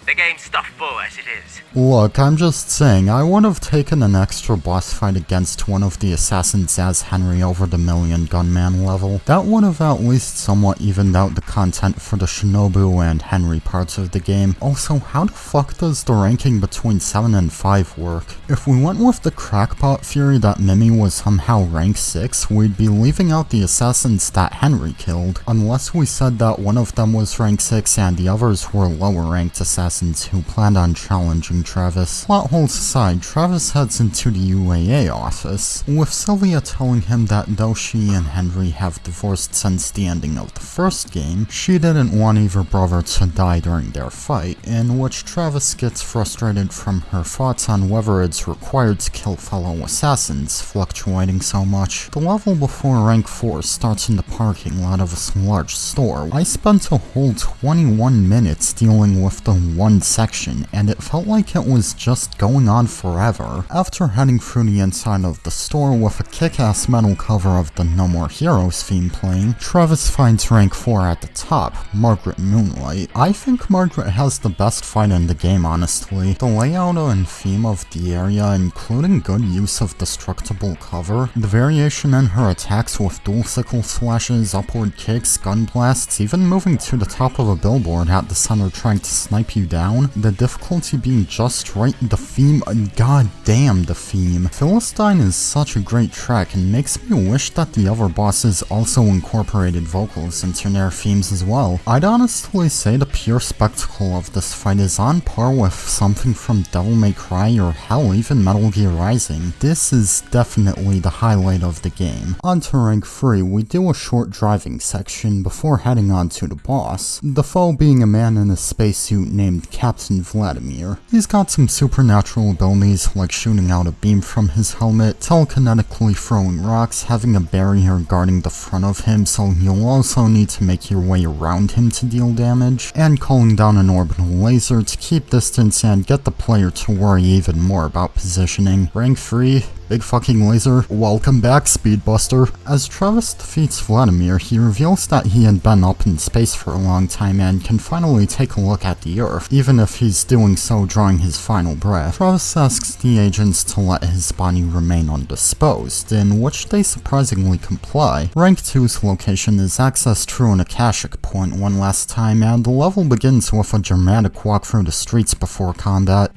S8: The game's stuff full as it is.
S1: Look, I'm just saying, I would have taken an extra boss fight against one of the assassins as Henry over the Million Gunman level. That would have at least somewhat evened out the content for the Shinobu and Henry parts of the game. Also, how the fuck does the ranking between 7 and 5 work? If we went with the crackpot theory that Mimi was somehow rank 6, we'd be leaving out the assassins that Henry killed, unless we said that one of them was rank 6 and the others were lower ranked assassins who planned on challenging Travis. Plot holes aside, Travis heads into the UAA office, with Sylvia telling him that though she and Henry have divorced since the ending of the first game, she didn't want either brother to die during their fight, in which Travis gets frustrated from her thoughts on whether it's required to kill fellow assassins, fluctuating so much. The level before rank 4 starts in the parking lot of a large store. I spent a whole 21 minutes dealing with the one section, and it felt like it was just going on forever. After heading through the inside of the store with a kick-ass metal cover of the No More Heroes theme playing, Travis finds rank 4 at the top, Margaret Moonlight. I think Margaret has the best fight in the game, honestly. The layout and theme of the area, including good use of destructible cover, the variation in her attacks with dual sickle slashes, upward kicks, gun blasts, even moving to the top of a billboard at the center trying to snipe you down, the difficulty being just right, the theme, god damn the theme. Philistine is such a great track and makes me wish that the other bosses also incorporated vocals into their themes as well. I'd honestly say the pure spectacle of this fight is on par with something from Devil May Cry or hell even Metal Gear Rising. This is definitely the highlight of the game. On to rank 3, we do a short driving section before heading on to the boss, the foe being a man in a spacesuit named Captain Vladimir. He's got some supernatural abilities like shooting out a beam from his helmet, telekinetically throwing rocks, having a barrier guarding the front of him so you'll also need to make your way around him to deal damage, and calling down an orbital laser to keep distance and get the player to worry even more about positioning. Rank 3, big fucking laser. Welcome back, Speedbuster. As Travis defeats Vladimir, he reveals that he had been up in space for a long time and can finally take a look at the Earth, even if he's doing so drawing his final breath. Travis asks the agents to let his body remain undisposed, in which they surprisingly comply. Rank 2's location is accessed through an Akashic point one last time, and the level begins with a dramatic walk through the streets before combat.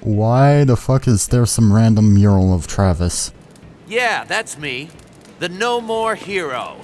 S1: Why the fuck is there some random mural of Travis?
S3: Yeah, that's me. The No More Hero.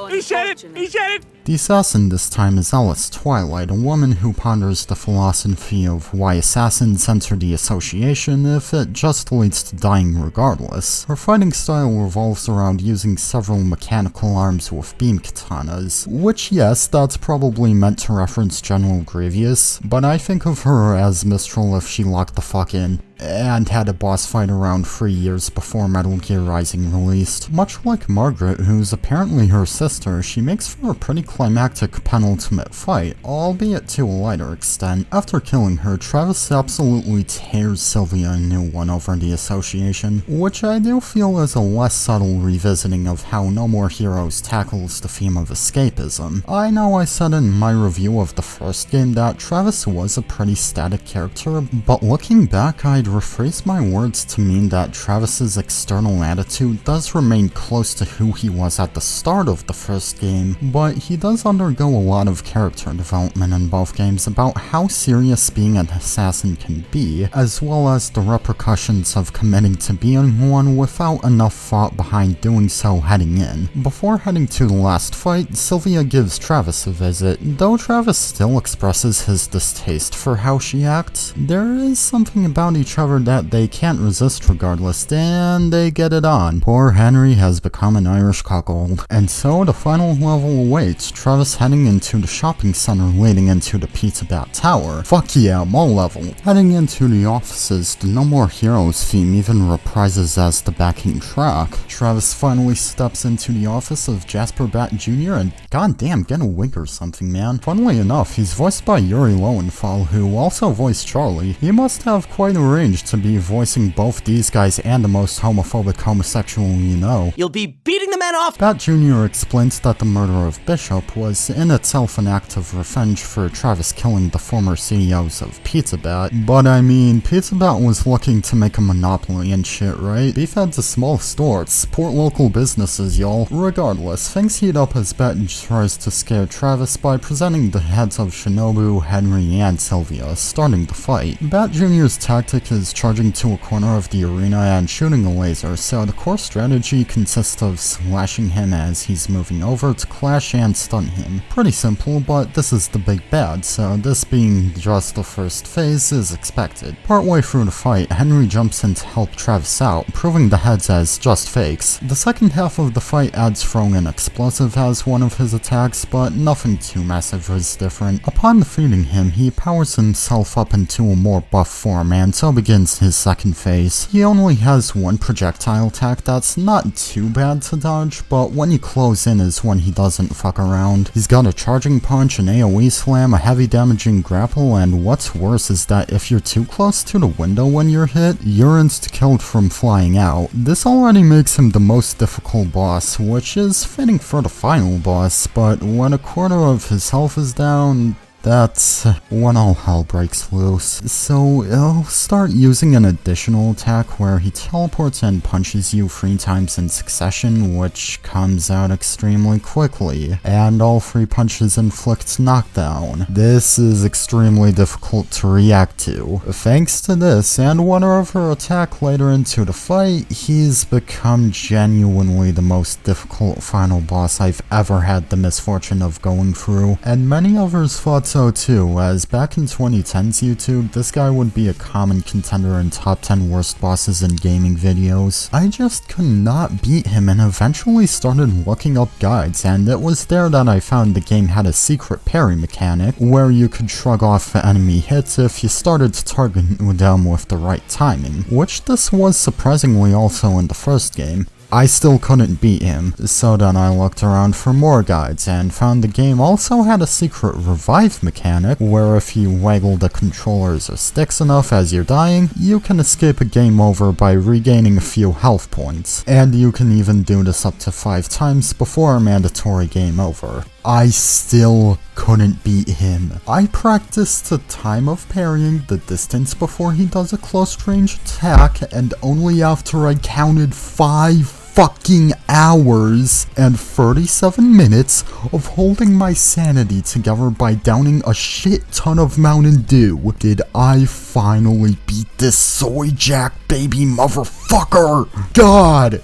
S8: He said it! He said it!
S1: The assassin this time is Alice Twilight, a woman who ponders the philosophy of why assassins enter the association if it just leads to dying regardless. Her fighting style revolves around using several mechanical arms with beam katanas, which yes, that's probably meant to reference General Grievous, but I think of her as Mistral if she locked the fuck in and had a boss fight around 3 years before Metal Gear Rising released. Much like Margaret, who's apparently her sister, she makes for a pretty climactic penultimate fight, albeit to a lighter extent. After killing her, Travis absolutely tears Sylvia a new one over the association, which I do feel is a less subtle revisiting of how No More Heroes tackles the theme of escapism. I know I said in my review of the first game that Travis was a pretty static character, but looking back I'd rephrase my words to mean that Travis's external attitude does remain close to who he was at the start of the first game, but he does undergo a lot of character development in both games about how serious being an assassin can be, as well as the repercussions of committing to being one without enough thought behind doing so heading in. Before heading to the last fight, Sylvia gives Travis a visit. Though Travis still expresses his distaste for how she acts, there is something about each other that they can't resist regardless, and they get it on. Poor Henry has become an Irish cuckold. And so the final level awaits, Travis heading into the shopping center leading into the Pizza Batt Tower. Fuck yeah, mall level. Heading into the offices, the No More Heroes theme even reprises as the backing track. Travis finally steps into the office of Jasper Batt Jr. and goddamn, get a wig or something, man. Funnily enough, he's voiced by Yuri Lowenthal, who also voiced Charlie. He must have quite a range to be voicing both these guys and the most homophobic homosexual you know.
S8: You'll be beating the man off!
S1: Batt Jr. explains that the murder of Bishop was in itself an act of revenge for Travis killing the former CEOs of Pizza Batt, but I mean, Pizza Batt was looking to make a monopoly and shit, right? Beefhead's a small store, support local businesses, y'all. Regardless, things heat up as Batt tries to scare Travis by presenting the heads of Shinobu, Henry, and Sylvia, starting the fight. Batt Jr.'s tactic is charging to a corner of the arena and shooting a laser, so the core strategy consists of slashing him as he's moving over to clash and stun him. Pretty simple, but this is the big bad, so this being just the first phase is expected. Partway through the fight, Henry jumps in to help Travis out, proving the heads as just fakes. The second half of the fight adds throwing an explosive as one of his attacks, but nothing too massive is different. Upon defeating him, he powers himself up into a more buff form, and so begins his second phase. He only has one projectile attack that's not too bad to dodge, dodge, but when you close in is when he doesn't fuck around. He's got a charging punch, an AoE slam, a heavy damaging grapple, and what's worse is that if you're too close to the window when you're hit, you're insta-killed from flying out. This already makes him the most difficult boss, which is fitting for the final boss, but when a quarter of his health is down, that's when all hell breaks loose. So he'll start using an additional attack where he teleports and punches you 3 times in succession, which comes out extremely quickly, and all 3 punches inflict knockdown. This is extremely difficult to react to. Thanks to this and whatever attack later into the fight, he's become genuinely the most difficult final boss I've ever had the misfortune of going through, and many others fought so too, as back in 2010's YouTube, this guy would be a common contender in top 10 worst bosses in gaming videos. I just could not beat him and eventually started looking up guides, and it was there that I found the game had a secret parry mechanic, where you could shrug off enemy hits if you started to target them with the right timing, which this was surprisingly also in the first game. I still couldn't beat him, so then I looked around for more guides and found the game also had a secret revive mechanic where if you waggle the controllers or sticks enough as you're dying, you can escape a game over by regaining a few health points, and you can even do this up to 5 times before a mandatory game over. I still couldn't beat him. I practiced the time of parrying, the distance before he does a close range attack, and only after I counted 5 fucking hours and 37 minutes of holding my sanity together by downing a shit ton of Mountain Dew did I finally beat this soy jack baby motherfucker. God,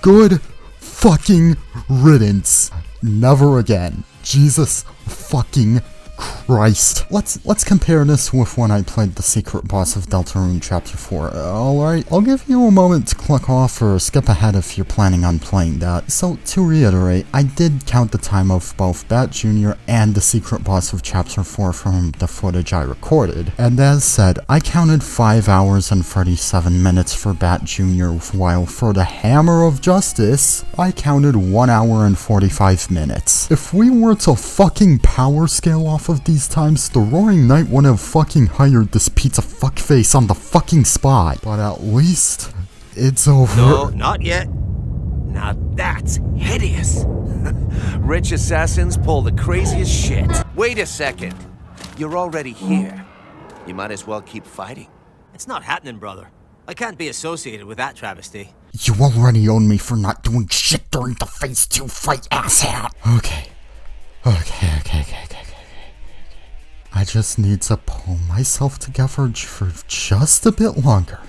S1: good fucking riddance. Never again. Jesus fucking Christ. Let's compare this with when I played the secret boss of Deltarune Chapter 4. Alright, I'll give you a moment to click off or skip ahead if you're planning on playing that. So, to reiterate, I did count the time of both Batt Jr. and the secret boss of Chapter 4 from the footage I recorded. And as said, I counted 5 hours and 37 minutes for Batt Jr., while for the Hammer of Justice, I counted 1 hour and 45 minutes. If we were to fucking power scale off of these times, the Roaring Knight would have fucking hired this pizza fuckface on the fucking spot. But at least, it's over.
S8: No, not yet. Now that's hideous.
S3: Rich assassins pull the craziest shit. Wait a second. You're already here. You might as well keep fighting.
S8: It's not happening, brother. I can't be associated with that travesty.
S1: You already own me for not doing shit during the Phase 2 fight, asshat. Okay. I just need to pull myself together for just a bit longer.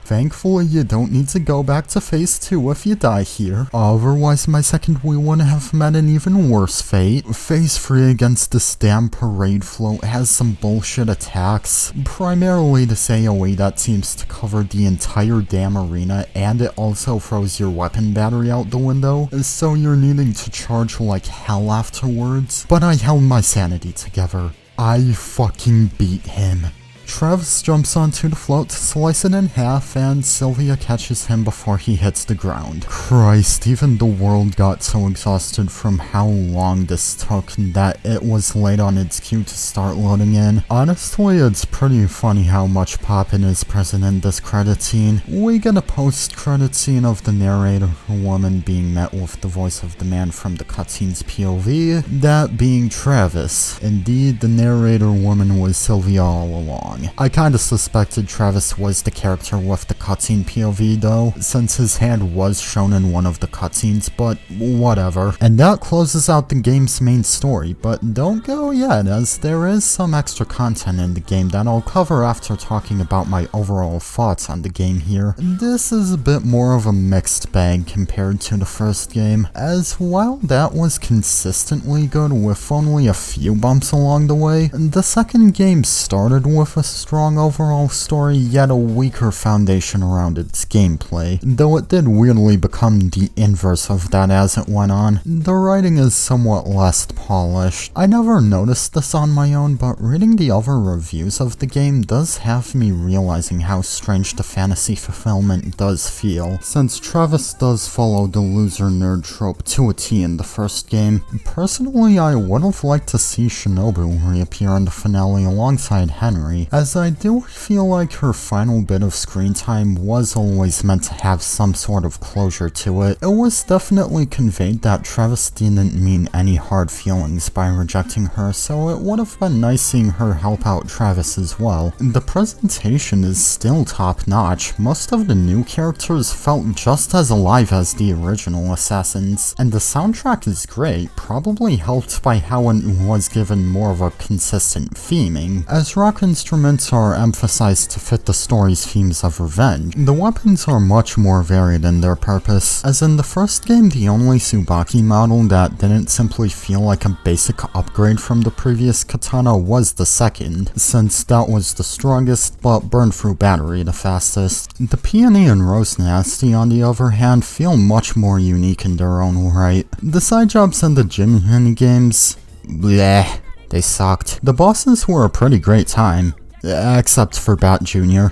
S1: Thankfully, you don't need to go back to Phase 2 if you die here. Otherwise, my second wheel would have met an even worse fate. Phase 3 against this damn parade float has some bullshit attacks. Primarily this AoE that seems to cover the entire damn arena, and it also throws your weapon battery out the window, so you're needing to charge like hell afterwards. But I held my sanity together. I fucking beat him. Travis jumps onto the float to slice it in half, and Sylvia catches him before he hits the ground. Christ, even the world got so exhausted from how long this took that it was late on its cue to start loading in. Honestly, it's pretty funny how much poppin' is present in this credit scene. We get a post-credit scene of the narrator woman being met with the voice of the man from the cutscene's POV, that being Travis. Indeed, the narrator woman was Sylvia all along. I kinda suspected Travis was the character with the cutscene POV though, since his hand was shown in one of the cutscenes, but whatever. And that closes out the game's main story, but don't go yet, as there is some extra content in the game that I'll cover after talking about my overall thoughts on the game here. This is a bit more of a mixed bag compared to the first game, as while that was consistently good with only a few bumps along the way, the second game started with a strong overall story, yet a weaker foundation around its gameplay, though it did weirdly become the inverse of that as it went on. The writing is somewhat less polished. I never noticed this on my own, but reading the other reviews of the game does have me realizing how strange the fantasy fulfillment does feel, since Travis does follow the loser nerd trope to a T in the first game. Personally, I would have liked to see Shinobu reappear in the finale alongside Henry, as I do feel like her final bit of screen time was always meant to have some sort of closure to it. It was definitely conveyed that Travesty didn't mean any hard feelings by rejecting her, so it would have been nice seeing her help out Travis as well. The presentation is still top-notch. Most of the new characters felt just as alive as the original assassins, and the soundtrack is great, probably helped by how it was given more of a consistent theming, as rock instruments are emphasized to fit the story's themes of revenge. The weapons are much more varied in their purpose, as in the first game the only Tsubaki model that didn't simply feel like a basic upgrade from the previous katana was the second, since that was the strongest but burned through battery the fastest. The Peony and Rose Nasty, on the other hand, feel much more unique in their own right. The side jobs and the gym minigames, bleh, they sucked. The bosses were a pretty great time, except for Batt Jr.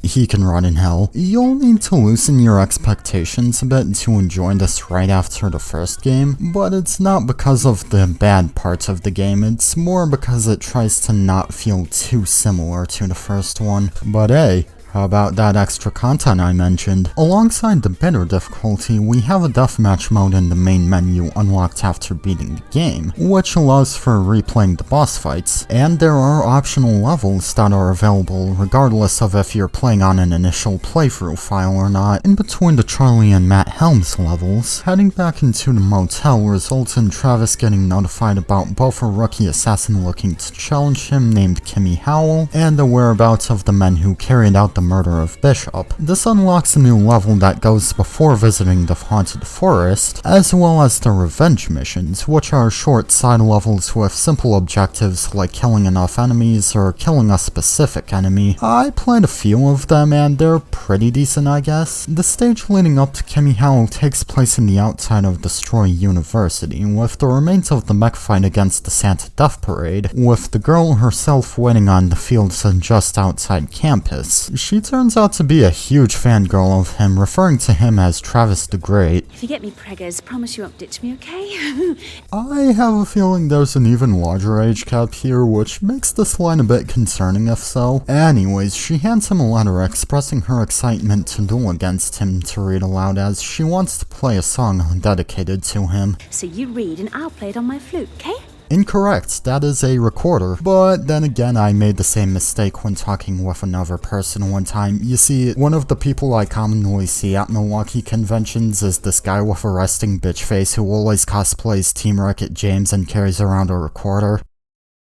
S1: He can rot in hell. You'll need to loosen your expectations a bit to enjoy this right after the first game, but it's not because of the bad parts of the game, it's more because it tries to not feel too similar to the first one. But hey, how about that extra content I mentioned? Alongside the bitter difficulty, we have a deathmatch mode in the main menu unlocked after beating the game, which allows for replaying the boss fights, and there are optional levels that are available regardless of if you're playing on an initial playthrough file or not. In between the Charlie and Matt Helms levels, heading back into the motel results in Travis getting notified about both a rookie assassin looking to challenge him named Kimmy Howell, and the whereabouts of the men who carried out the murder of Bishop. This unlocks a new level that goes before visiting the haunted forest, as well as the revenge missions, which are short side levels with simple objectives like killing enough enemies or killing a specific enemy. I played a few of them and they're pretty decent, I guess. The stage leading up to Kimmy Howell takes place in the outside of Destroy University, with the remains of the mech fight against the Santa Death Parade, with the girl herself waiting on the fields just outside campus. She turns out to be a huge fangirl of him, referring to him as Travis the Great.
S9: If you get me preggers, promise you won't ditch me, okay?
S1: I have a feeling there's an even larger age gap here, which makes this line a bit concerning if so. Anyways, she hands him a letter expressing her excitement to duel against him to read aloud, as she wants to play a song dedicated to him.
S9: So you read and I'll play it on my flute, okay?
S1: Incorrect, that is a recorder. But then again, I made the same mistake when talking with another person one time. You see, one of the people I commonly see at Milwaukee conventions is this guy with a resting bitch face who always cosplays Team Wreck-It James and carries around a recorder.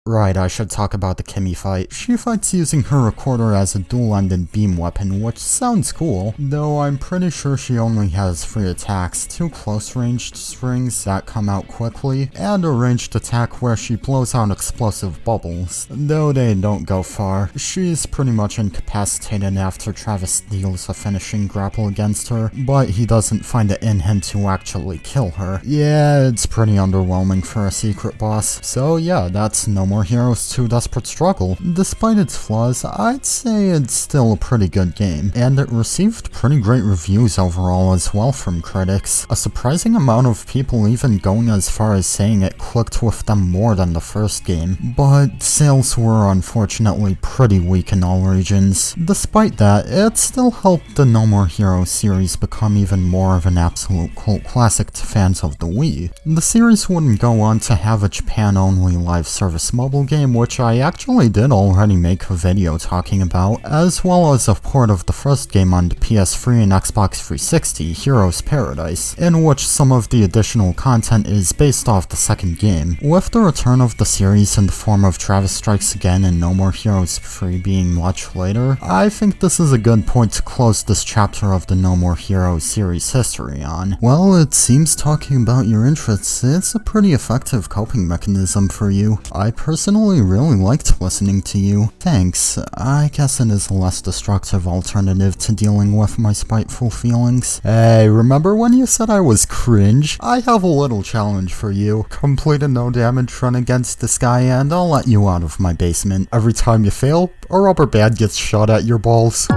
S1: Right, I should talk about the Kimmy fight. She fights using her recorder as a dual-ended beam weapon, which sounds cool, though I'm pretty sure she only has 3 attacks, 2 close-ranged strings that come out quickly, and a ranged attack where she blows out explosive bubbles, though they don't go far. She's pretty much incapacitated after Travis deals a finishing grapple against her, but he doesn't find it in him to actually kill her. Yeah, it's pretty underwhelming for a secret boss. So yeah, that's No More Heroes 2 Desperate Struggle. Despite its flaws, I'd say it's still a pretty good game, and it received pretty great reviews overall as well from critics. A surprising amount of people even going as far as saying it clicked with them more than the first game, but sales were unfortunately pretty weak in all regions. Despite that, it still helped the No More Heroes series become even more of an absolute cult classic to fans of the Wii. The series wouldn't go on to have a Japan-only live service mobile game, which I actually did already make a video talking about, as well as a port of the first game on the PS3 and Xbox 360, Heroes Paradise, in which some of the additional content is based off the second game. With the return of the series in the form of Travis Strikes Again and No More Heroes 3 being much later, I think this is a good point to close this chapter of the No More Heroes series history on. Well, it seems talking about your interests is a pretty effective coping mechanism for you. I personally really liked listening to you. Thanks. I guess it is a less destructive alternative to dealing with my spiteful feelings. Hey, remember when you said I was cringe? I have a little challenge for you. Complete a no damage run against this guy and I'll let you out of my basement. Every time you fail, a rubber band gets shot at your balls.